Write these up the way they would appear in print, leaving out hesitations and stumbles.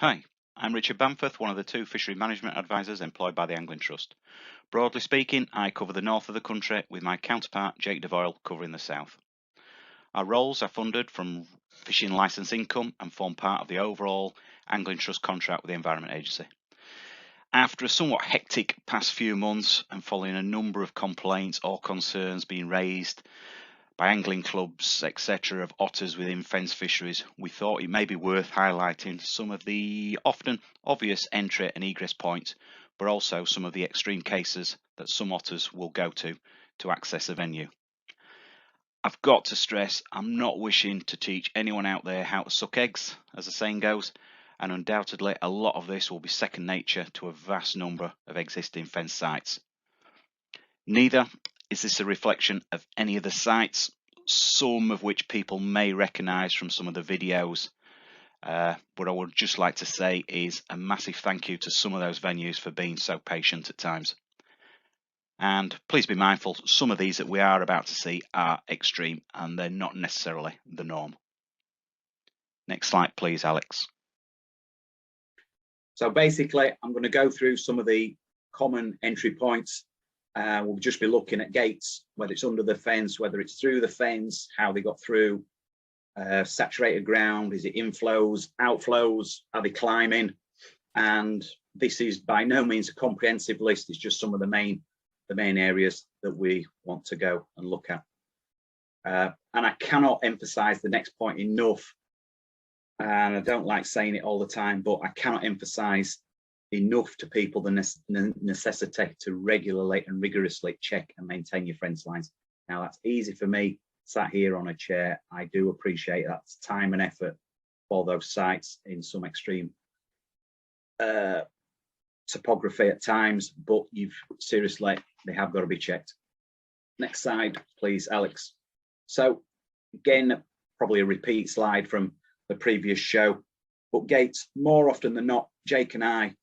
Hi, I'm Richard Bamforth, one of the two fishery management advisors employed by the Angling Trust. Broadly speaking, I cover the north of the country with my counterpart Jake Devoyle covering the south. Our roles are funded from fishing licence income and form part of the overall Angling Trust contract with the Environment Agency. After a somewhat hectic past few months and following a number of complaints or concerns being raised by angling clubs, etc., of otters within fenced fisheries, we thought it may be worth highlighting some of the often obvious entry and egress points, but also some of the extreme cases that some otters will go to access a venue. I've got to stress, I'm not wishing to teach anyone out there how to suck eggs, as the saying goes, and undoubtedly a lot of this will be second nature to a vast number of existing fence sites. Neither is this a reflection of any of the sites, some of which people may recognise from some of the videos. What I would just like to say is a massive thank you to some of those venues for being so patient at times. And please be mindful, some of these that we are about to see are extreme and they're not necessarily the norm. Next slide, please, Alex. So basically, I'm going to go through some of the common entry points. We'll just be looking at gates, whether it's under the fence, whether it's through the fence, how they got through, saturated ground, is it inflows, outflows, are they climbing? And this is by no means a comprehensive list, it's just some of the main areas that we want to go and look at. And I cannot emphasize the next point enough, and I don't like saying it all the time, but I cannot emphasize enough to people the necessity to regularly and rigorously check and maintain your fence lines. Now that's easy for me, sat here on a chair. I do appreciate that time and effort for those sites in some extreme topography at times, but seriously, they have got to be checked. Next slide, please, Alex. So again, probably a repeat slide from the previous show, but gates, more often than not, Jake and I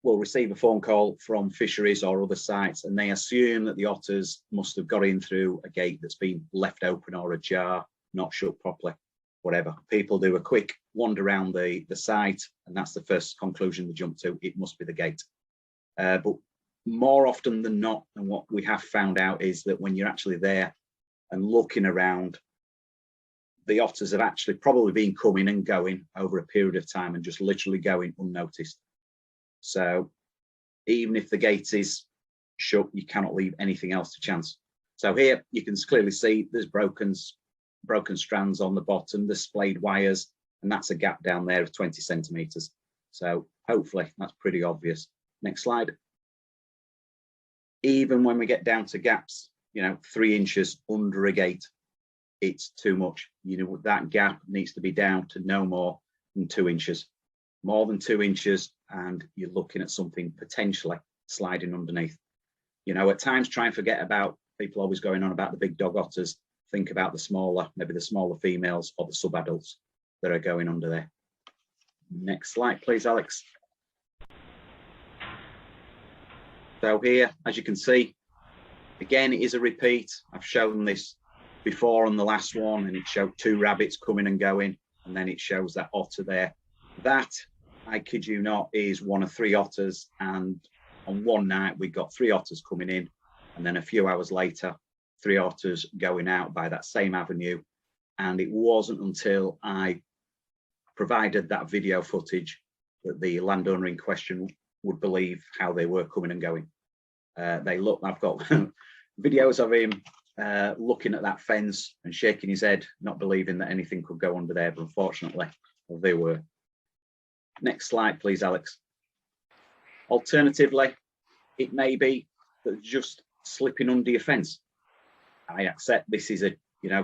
will receive a phone call from fisheries or other sites, and they assume that the otters must have got in through a gate that's been left open or ajar, not shut properly, whatever. People do a quick wander around the site, and that's the first conclusion they jump to. It must be the gate. But more often than not, and what we have found out is that when you're actually there and looking around, the otters have actually probably been coming and going over a period of time and just literally going unnoticed. So even if the gate is shut, you cannot leave anything else to chance. So here you can clearly see there's broken strands on the bottom, the splayed wires, and that's a gap down there of 20 centimeters. So hopefully that's pretty obvious. Next slide. Even when we get down to gaps, 3 inches under a gate, it's too much. That gap needs to be down to no more than 2 inches. More than 2 inches, and you're looking at something potentially sliding underneath. At times try and forget about, people always going on about the big dog otters. Think about the smaller, maybe the smaller females or the sub-adults that are going under there. Next slide, please, Alex. So here, as you can see, again, it is a repeat. I've shown this before on the last one, and it showed 2 rabbits coming and going, and then it shows that otter there. That, I kid you not, is one of 3 otters, and on one night we got 3 otters coming in, and then a few hours later 3 otters going out by that same avenue. And it wasn't until I provided that video footage that the landowner in question would believe how they were coming and going. I've got videos of him looking at that fence and shaking his head, not believing that anything could go under there, but unfortunately they were. Next slide, please, Alex. Alternatively, it may be that just slipping under your fence. I accept this is a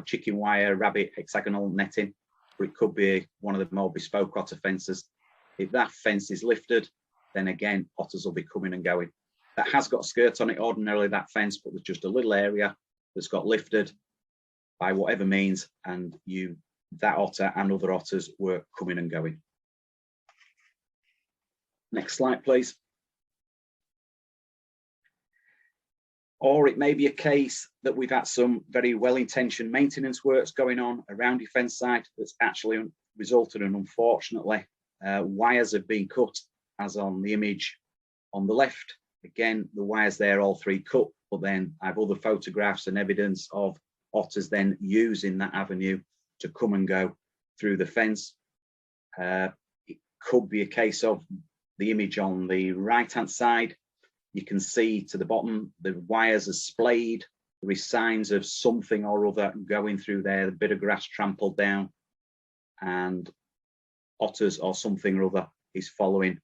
chicken wire, rabbit, hexagonal netting, but it could be one of the more bespoke otter fences. If that fence is lifted, then again, otters will be coming and going. That has got skirts on it, ordinarily that fence, but there's just a little area that's got lifted by whatever means, and that otter and other otters were coming and going. Next slide, please. Or it may be a case that we've had some very well-intentioned maintenance works going on around your fence site that's actually resulted in, unfortunately, Wires have been cut, as on the image on the left. Again, the wires there, all three cut, but then I have other photographs and evidence of otters then using that avenue to come and go through the fence. It could be a case of the image on the right-hand side. You can see to the bottom, the wires are splayed. There is signs of something or other going through there, a bit of grass trampled down, and otters or something or other is following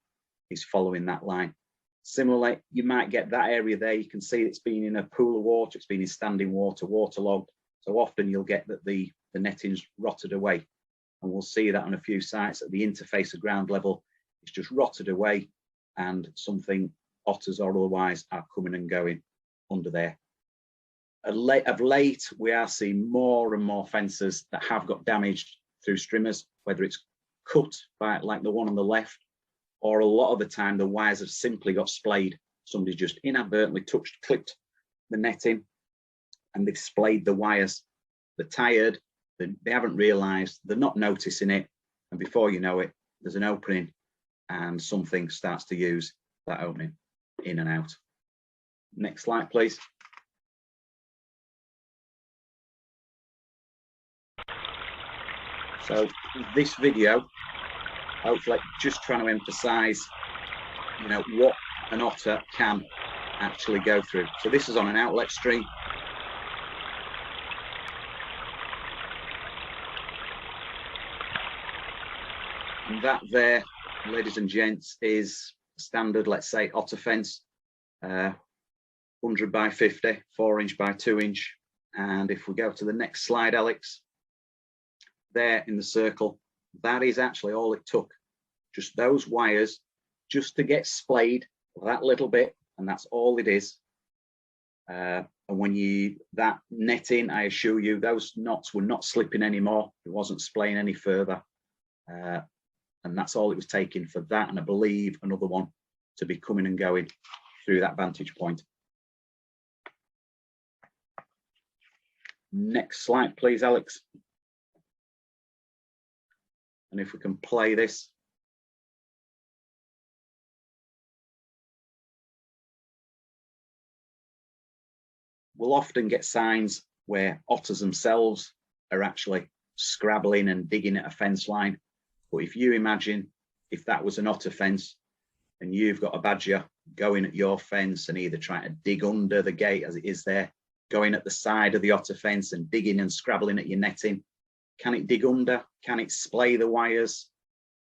that line. Similarly, you might get that area there. You can see it's been in a pool of water, it's been in standing water, waterlogged. So often you'll get that the netting's rotted away. And we'll see that on a few sites at the interface of ground level, it's just rotted away, and something, otters or otherwise, are coming and going under there. Of late, we are seeing more and more fences that have got damaged through strimmers, whether it's cut by like the one on the left, or a lot of the time the wires have simply got splayed. Somebody just inadvertently clipped the netting, and they've splayed the wires. They're tired, they haven't realised, they're not noticing it, and before you know it, there's an opening and something starts to use that opening in and out. Next slide, please. So this video, hopefully just trying to emphasize, you know, what an otter can actually go through. So this is on an outlet stream. And that there, ladies and gents, is standard, let's say, otter fence, 100 by 50, 4-inch by 2-inch. And if we go to the next slide, Alex, there in the circle, that is actually all it took. Just those wires, just to get splayed that little bit, and that's all it is. And when that netting, I assure you, those knots were not slipping anymore. It wasn't splaying any further. And that's all it was taking for that, and I believe another one to be coming and going through that vantage point. Next slide, please, Alex. And if we can play this. We'll often get signs where otters themselves are actually scrabbling and digging at a fence line. But if you imagine if that was an otter fence and you've got a badger going at your fence and either trying to dig under the gate as it is there, going at the side of the otter fence and digging and scrabbling at your netting, can it dig under? Can it splay the wires?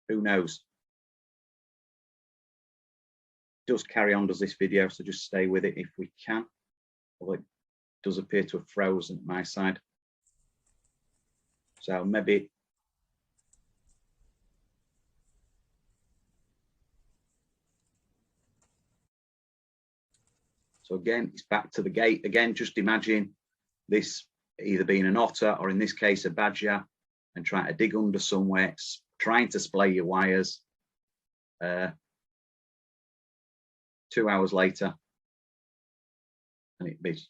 Who knows? It does carry on, does this video, so just stay with it if we can. Although it does appear to have frozen at my side. So maybe so again, it's back to the gate again. Just imagine this either being an otter or in this case a badger, and trying to dig under somewhere, trying to splay your wires. 2 hours later, and it beats.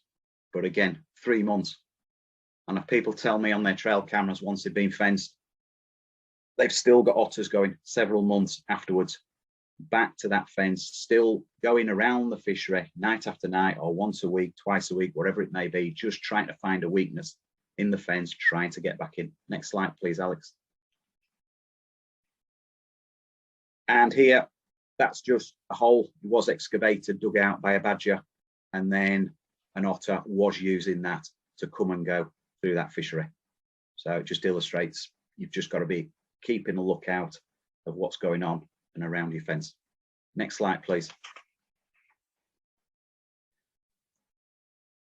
But again, 3 months. And if people tell me on their trail cameras, once they've been fenced, they've still got otters going several months afterwards, back to that fence, still going around the fishery night after night, or once a week, twice a week, whatever it may be, just trying to find a weakness in the fence, trying to get back in. Next slide, please, Alex. And here, that's just a hole. It was excavated, dug out by a badger, and then an otter was using that to come and go through that fishery. So it just illustrates you've just got to be keeping a lookout of what's going on and around your fence. Next slide, please.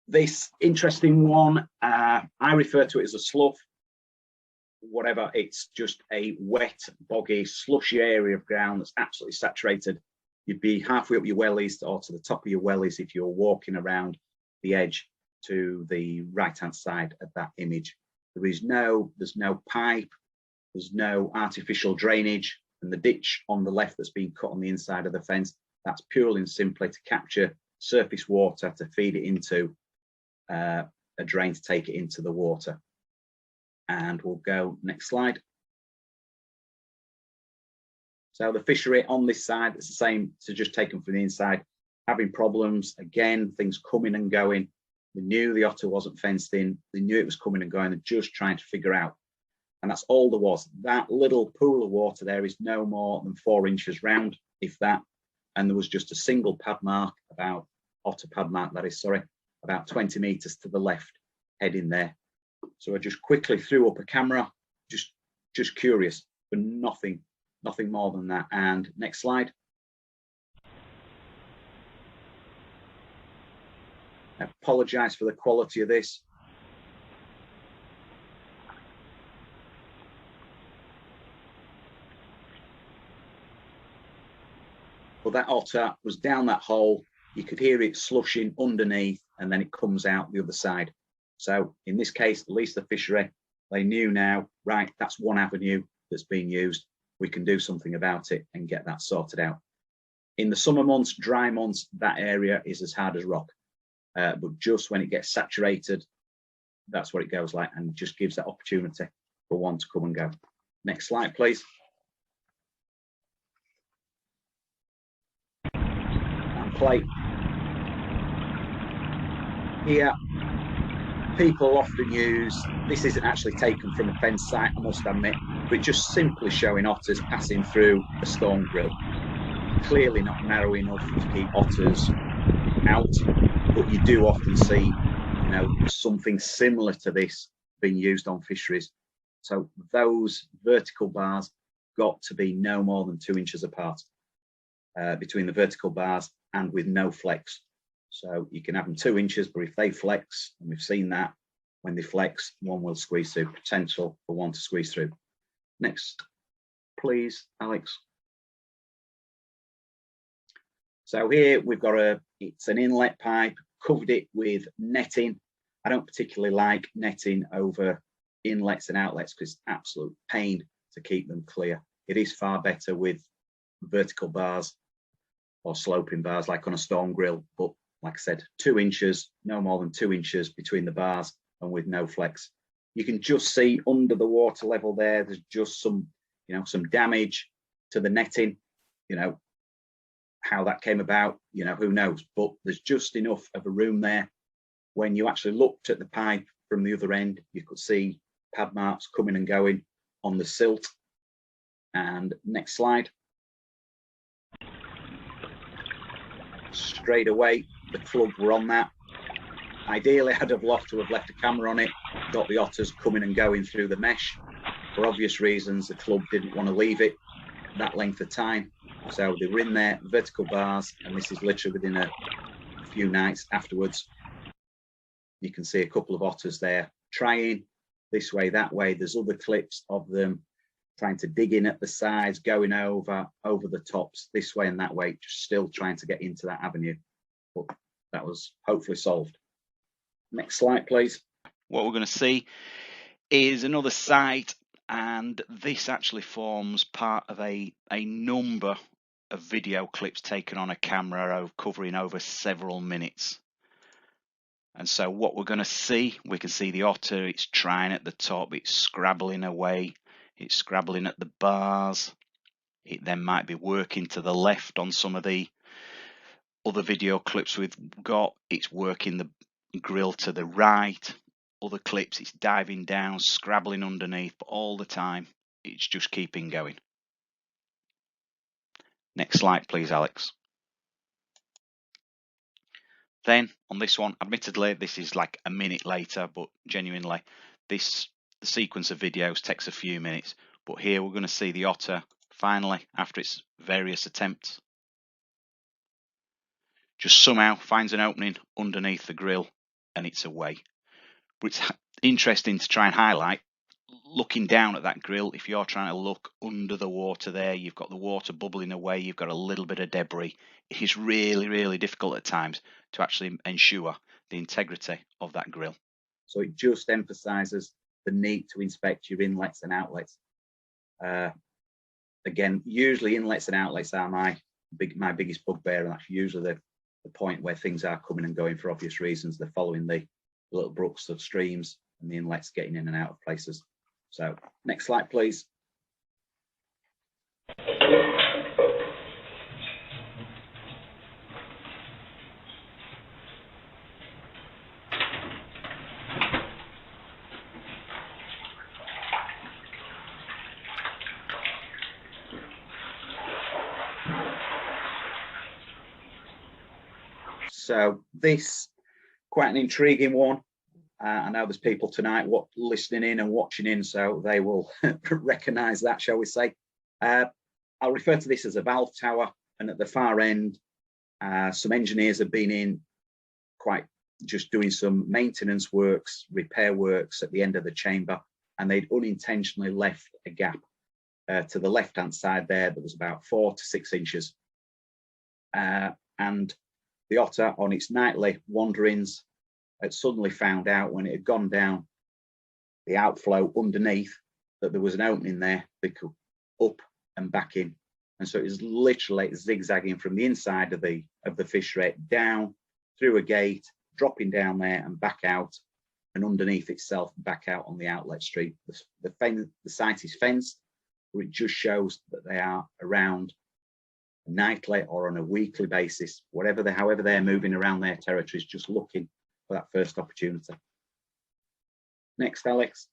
This interesting one, I refer to it as a slough. Whatever, it's just a wet, boggy, slushy area of ground that's absolutely saturated. You'd be halfway up your wellies or to the top of your wellies if you're walking around the edge to the right-hand side of that image. There's no pipe, there's no artificial drainage, and the ditch on the left that's been cut on the inside of the fence, that's purely and simply to capture surface water to feed it into a drain to take it into the water. And we'll go next slide. So the fishery on this side, it's the same, so just taken from the inside, having problems, again, things coming and going. They knew the otter wasn't fenced in, they knew it was coming and going, and just trying to figure out. And that's all there was. That little pool of water there is no more than 4 inches round, if that. And there was just a single pad mark, about otter pad mark, that is, sorry, about 20 meters to the left, heading there. So I just quickly threw up a camera, just curious, but nothing more than that. And next slide. I apologize for the quality of this. But that otter was down that hole. You could hear it slushing underneath, and then it comes out the other side. So in this case, at least the fishery, they knew now, right, that's one avenue that's being used. We can do something about it and get that sorted out. In the summer months, dry months, that area is as hard as rock. But just when it gets saturated, that's what it goes like, and just gives that opportunity for one to come and go. Next slide, please. And play. Here, people often use, this isn't actually taken from a fence site, I must admit, but just simply showing otters passing through a stone grill. Clearly not narrow enough to keep otters out, but you do often see, you know, something similar to this being used on fisheries. So those vertical bars got to be no more than 2 inches apart between the vertical bars, and with no flex. So you can have them 2 inches, but if they flex, and we've seen that, when they flex, one will squeeze through, potential for one to squeeze through. Next, please, Alex. So here we've got it's an inlet pipe, covered it with netting. I don't particularly like netting over inlets and outlets because it's absolute pain to keep them clear. It is far better with vertical bars or sloping bars like on a stone grill, but like I said, 2 inches, no more than 2 inches between the bars, and with no flex. You can just see under the water level there, there's just some, you know, some damage to the netting. You know, how that came about, you know, who knows, but there's just enough of a room there. When you actually looked at the pipe from the other end, you could see pad marks coming and going on the silt. And next slide. Straight away, the club were on that. Ideally, I'd have loved to have left a camera on it, got the otters coming and going through the mesh. For obvious reasons, the club didn't want to leave it that length of time. So they were in there, vertical bars, and this is literally within a few nights afterwards. You can see a couple of otters there trying this way, that way. There's other clips of them trying to dig in at the sides, going over the tops, this way and that way, just still trying to get into that avenue. But that was hopefully solved. Next slide, please. What we're going to see is another site, and this actually forms part of a number of video clips taken on a camera covering over several minutes. And so what we're going to see, we can see the otter, it's trying at the top, it's scrabbling away, it's scrabbling at the bars. It then might be working to the left on some of the other video clips we've got. It's working the grill to the right. Other clips, it's diving down, scrabbling underneath, but all the time, it's just keeping going. Next slide, please, Alex. Then on this one, admittedly, this is like a minute later, but genuinely, the sequence of videos takes a few minutes. But here we're going to see the otter finally, after its various attempts, just somehow finds an opening underneath the grill and it's away. But it's interesting to try and highlight, looking down at that grill, if you're trying to look under the water there, you've got the water bubbling away, you've got a little bit of debris. It is really, really difficult at times to actually ensure the integrity of that grill. So it just emphasizes the need to inspect your inlets and outlets. Again, usually inlets and outlets are my biggest bugbear, and that's usually the point where things are coming and going for obvious reasons. They're following the little brooks of streams, and the inlets getting in and out of places. So next slide, please. So this, quite an intriguing one. I know there's people tonight listening in and watching in, so they will recognise that, shall we say. I'll refer to this as a valve tower, and at the far end, some engineers have been in just doing some maintenance works, repair works at the end of the chamber, and they'd unintentionally left a gap to the left-hand side there that was about 4 to 6 inches. And the Otter, on its nightly wanderings, had suddenly found out when it had gone down the outflow underneath that there was an opening there that could up and back in. And so it was literally zigzagging from the inside of the fishery down through a gate, dropping down there and back out, and underneath itself back out on the outlet street. The site is fenced, but it just shows that they are around nightly or on a weekly basis, however they're moving around their territories, just looking for that first opportunity. Next, Alex.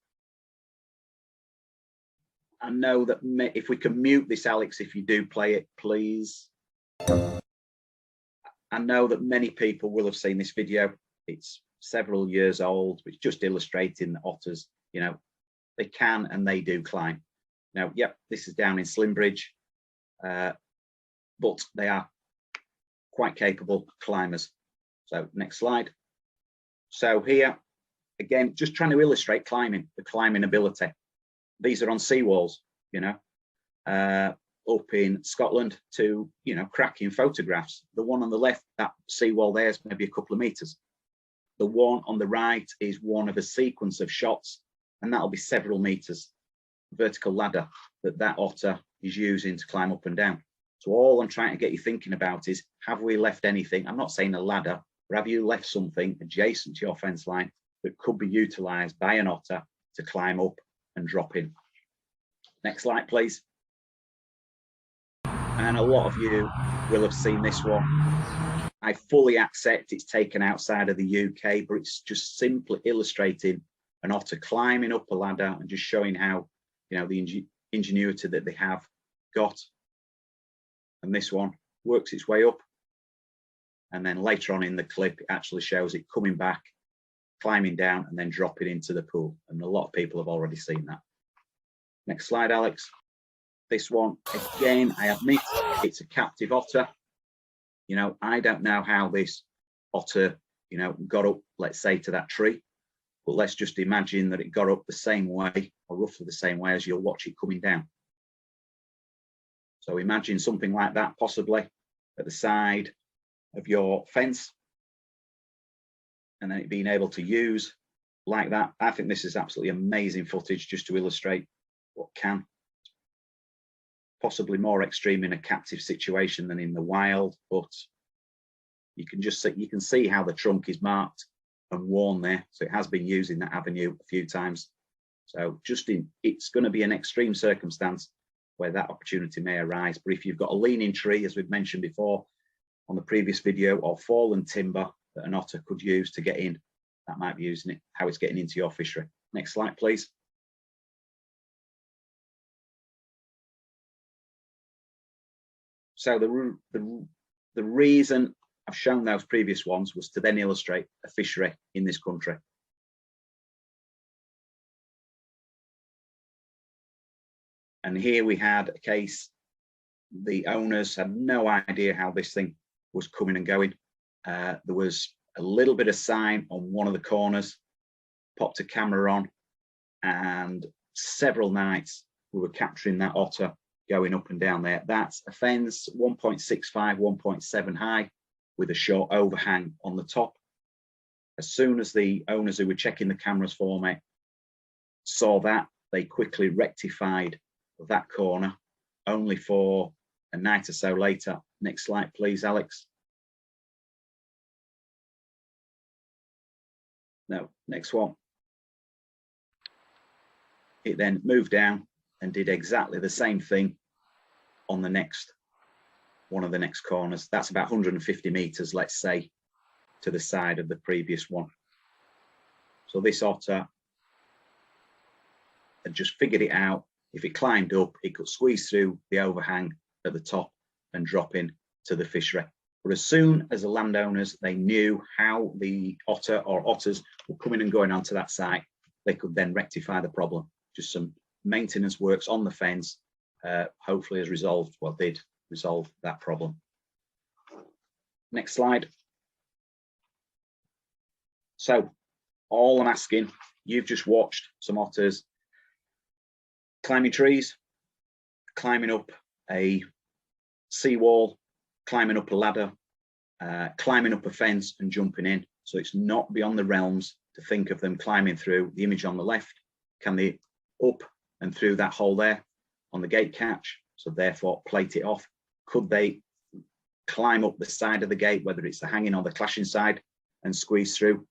I know that if we can mute this, Alex, if you do play it, please. I know that many people will have seen this video. It's several years old, but it's just illustrating that otters, they can and they do climb. Now, yep, this is down in Slimbridge, but they are quite capable climbers. So next slide. So here, again, just trying to illustrate the climbing ability. These are on seawalls, up in Scotland to, cracking photographs. The one on the left, that seawall there is maybe a couple of meters. The one on the right is one of a sequence of shots, and that'll be several meters. Vertical ladder that otter is using to climb up and down. So all I'm trying to get you thinking about is, have we left anything? I'm not saying a ladder, but have you left something adjacent to your fence line that could be utilized by an otter to climb up and drop in? Next slide, please. And a lot of you will have seen this one. I fully accept it's taken outside of the UK, but it's just simply illustrating an otter climbing up a ladder and just showing how, the ingenuity that they have got. And this one works its way up. And then later on in the clip, it actually shows it coming back, climbing down, and then dropping into the pool. And a lot of people have already seen that. Next slide, Alex. This one, again, I admit it's a captive otter. I don't know how this otter, got up, let's say, to that tree. But let's just imagine that it got up the same way, or roughly the same way, as you'll watch it coming down. So imagine something like that, possibly at the side of your fence, and then it being able to use like that. I think this is absolutely amazing footage just to illustrate what can. Possibly more extreme in a captive situation than in the wild, but you can see how the trunk is marked and worn there. So it has been used in that avenue a few times. So it's going to be an extreme circumstance where that opportunity may arise. But if you've got a leaning tree, as we've mentioned before on the previous video, or fallen timber that an otter could use to get in, that might be using it, how it's getting into your fishery. Next slide, please. So the reason I've shown those previous ones was to then illustrate a fishery in this country. And here we had a case, the owners had no idea how this thing was coming and going. There was a little bit of sign on one of the corners, popped a camera on, and several nights we were capturing that otter going up and down there. That's a fence 1.65, 1.7 high with a short overhang on the top. As soon as the owners who were checking the cameras for me saw that, they quickly rectified that corner, only for a night or so later. Next slide, please, Alex. No, next one. It then moved down and did exactly the same thing on one of the next corners. That's about 150 meters, let's say, to the side of the previous one. So this otter had just figured it out. If it climbed up, it could squeeze through the overhang at the top and drop in to the fishery. But as soon as the landowners, they knew how the otter or otters were coming and going onto that site, they could then rectify the problem. Just some maintenance works on the fence, hopefully has resolved, well, did resolve that problem. Next slide. So all I'm asking, you've just watched some otters climbing trees, climbing up a seawall, climbing up a ladder, climbing up a fence and jumping in. So it's not beyond the realms to think of them climbing through. The image on the left, can they up and through that hole there on the gate catch? So therefore plate it off. Could they climb up the side of the gate, whether it's the hanging or the clashing side, and squeeze through?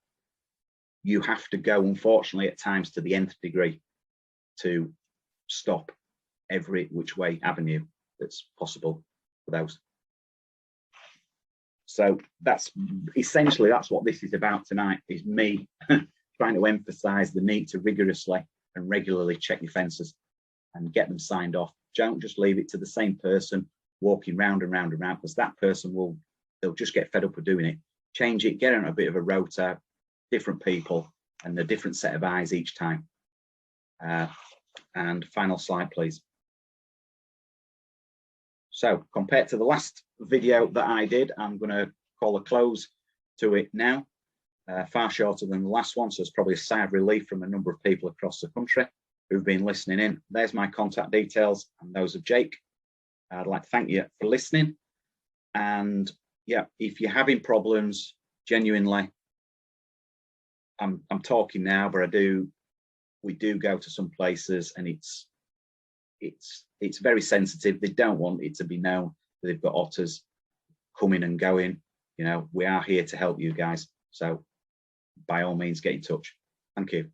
You have to go, unfortunately, at times to the nth degree to stop every which way avenue that's possible for those. So that's essentially, that's what this is about tonight, is me trying to emphasize the need to rigorously and regularly check your fences and get them signed off. Don't just leave it to the same person walking round and round and round, because that person they'll just get fed up with doing it. Change it, get on a bit of a rota, different people and a different set of eyes each time. And final slide, please. So compared to the last video that I did, I'm going to call a close to it now. Far shorter than the last one, so it's probably a sigh of relief from a number of people across the country who've been listening in. There's my contact details and those of Jake. I'd like to thank you for listening. And yeah, if you're having problems, genuinely, I'm talking now, but we do go to some places and it's very sensitive. They don't want it to be known that they've got otters coming and going. You know, we are here to help you guys. So by all means, get in touch. Thank you.